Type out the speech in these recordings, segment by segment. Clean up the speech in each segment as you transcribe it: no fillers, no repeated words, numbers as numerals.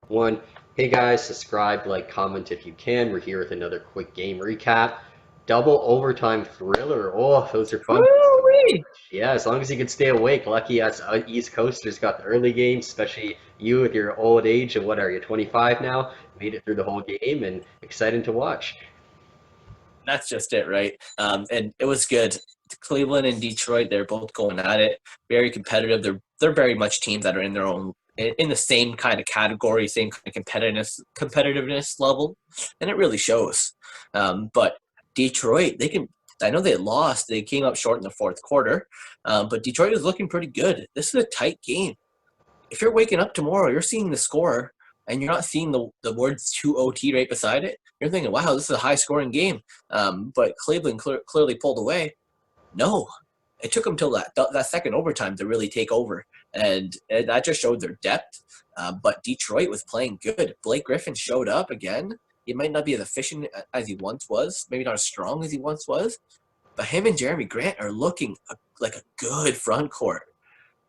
One, hey guys, subscribe, like, comment if you can. We're here with another quick game recap. Double overtime thriller. Oh, those are fun ones to watch. Woo-wee! Yeah, as long as you can stay awake. Lucky us East Coasters got the early game, especially you with your old age of what are you, 25 now? Made it through the whole game and exciting to watch. That's just it, right? And it was good. Cleveland and Detroit, they're both going at it. Very competitive. They're very much teams that are in their own in the same kind of category, same kind of competitiveness level, and it really shows. But Detroit, they can. I know they lost. They came up short in the fourth quarter, but Detroit is looking pretty good. This is a tight game. If you're waking up tomorrow, you're seeing the score and you're not seeing the words 2 OT right beside it, you're thinking, wow, this is a high scoring game. But Cleveland clearly pulled away. No, it took them till that second overtime to really take over. And that just showed their depth. But Detroit was playing good. Blake Griffin showed up again. He might not be as efficient as he once was, maybe not as strong as he once was, but him and Jerami Grant are looking like a good front court.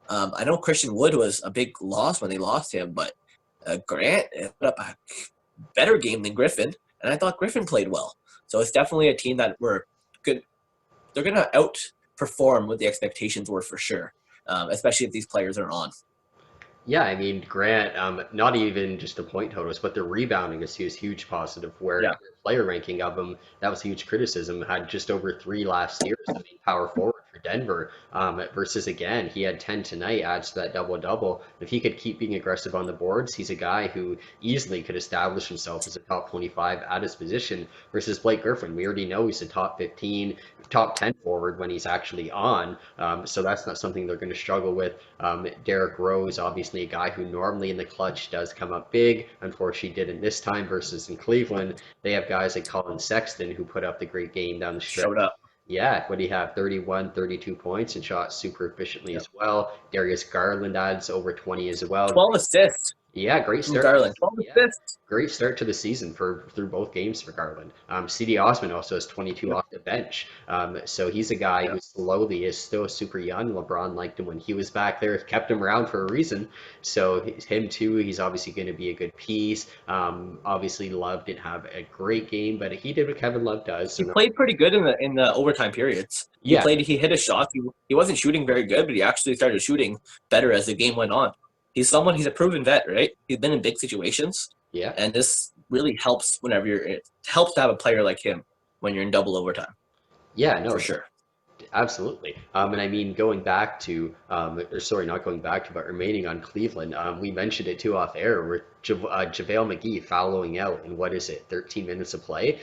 I know Christian Wood was a big loss when they lost him, but Grant put up a better game than Griffin, and I thought Griffin played well. So it's definitely a team that we're good. They're going to outperform what the expectations were for sure, especially if these players are on. Yeah, I mean, Grant, not even just the point totals, but the rebounding is huge positive. Where Yeah, the player ranking of him, that was huge criticism, had just over three last year as the main power forward for Denver. Versus again, he had 10 tonight, adds to that double-double. If he could keep being aggressive on the boards, he's a guy who easily could establish himself as a top 25 at his position. Versus Blake Griffin, we already know he's a top 15, top 10 forward when he's actually on. So that's not something they're going to struggle with. Derrick Rose, obviously a guy who normally in the clutch does come up big. Unfortunately, didn't this time versus in Cleveland. They have guys like Colin Sexton who put up the great game down the stretch. showed up. Yeah, what do you have? 31, 32 points and shot super efficiently Yep. as well. Darius Garland adds over 20 as well. 12 assists Yeah, great from start. Garland. 12 Yeah, assists. great start to the season for through both games for Garland. Cedi Osman also has 22 Yep. off the bench. So he's a guy who Yep. slowly is still super young. LeBron liked him when he was back there, kept him around for a reason. So him too, he's obviously going to be a good piece. Obviously Love didn't have a great game, but he did what Kevin Love does. So He no, played pretty good in the overtime periods. He yeah, played. He hit a shot. He wasn't shooting very good, but he actually started shooting better as the game went on. He's a proven vet, right? He's been in big situations, yeah. and this really helps whenever it helps to have a player like him when you're in double overtime Yeah, for no, sure. absolutely. And I mean, going back to, or sorry, not going back to, but remaining on Cleveland, we mentioned it too off air with JaVale McGee fouling out in what is it, 13 minutes of play?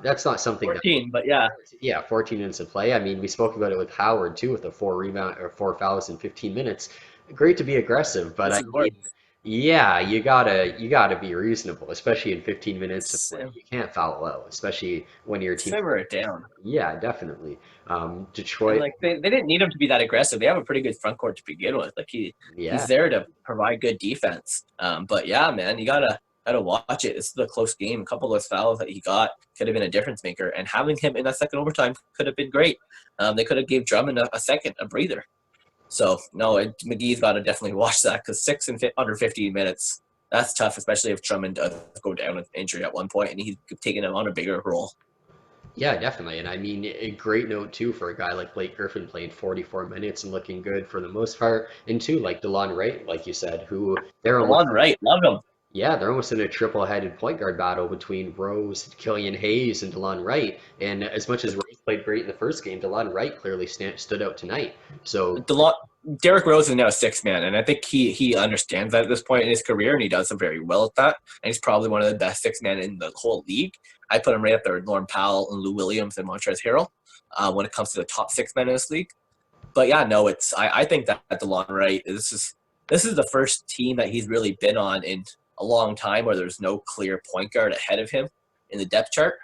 That's not something that, 14, but yeah, yeah, 14 minutes of play. I mean, we spoke about it with Howard too, with the four rebound or four fouls in 15 minutes. Great to be aggressive, but this I is mean, worth. yeah, you gotta be reasonable, especially in 15 minutes of play. You can't foul out, especially when your team's Simmer it down. yeah, definitely. And Detroit, like they didn't need him to be that aggressive. They have a pretty good front court to begin with. Like he's yeah. there to provide good defense. But yeah, man, you gotta watch it. This is a close game. A couple of those fouls that he got could have been a difference maker, and having him in that second overtime could have been great. They could have gave Drummond a breather. So no, McGee's got to definitely watch that because under 15 minutes, that's tough, especially if Drummond does go down with injury at one point and he's taking on a bigger role. Yeah, definitely. And I mean, a great note too for a guy like Blake Griffin playing 44 minutes and looking good for the most part. And two, like Delon Wright, like you said, who they're almost Delon Wright, love him. yeah, they're almost in a triple-headed point guard battle between Rose, Killian Hayes, and DeLon Wright. And as much as Rose played great in the first game, DeLon Wright clearly stood out tonight. So Delon, Derrick Rose is now a six man, and I think he understands that at this point in his career, and he does very well at that. And he's probably one of the best six men in the whole league. I put him right up there with Norm Powell and Lou Williams and Montrezl Harrell when it comes to the top six men in this league. But yeah, no, I think that DeLon Wright this is the first team that he's really been on in a long time where there's no clear point guard ahead of him in the depth chart,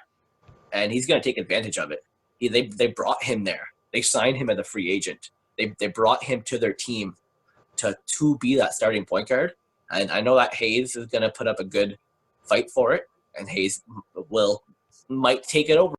and he's going to take advantage of it. They brought him there. They signed him as a free agent. They brought him to their team to be that starting point guard. And I know that Hayes is going to put up a good fight for it, and Hayes will might take it over.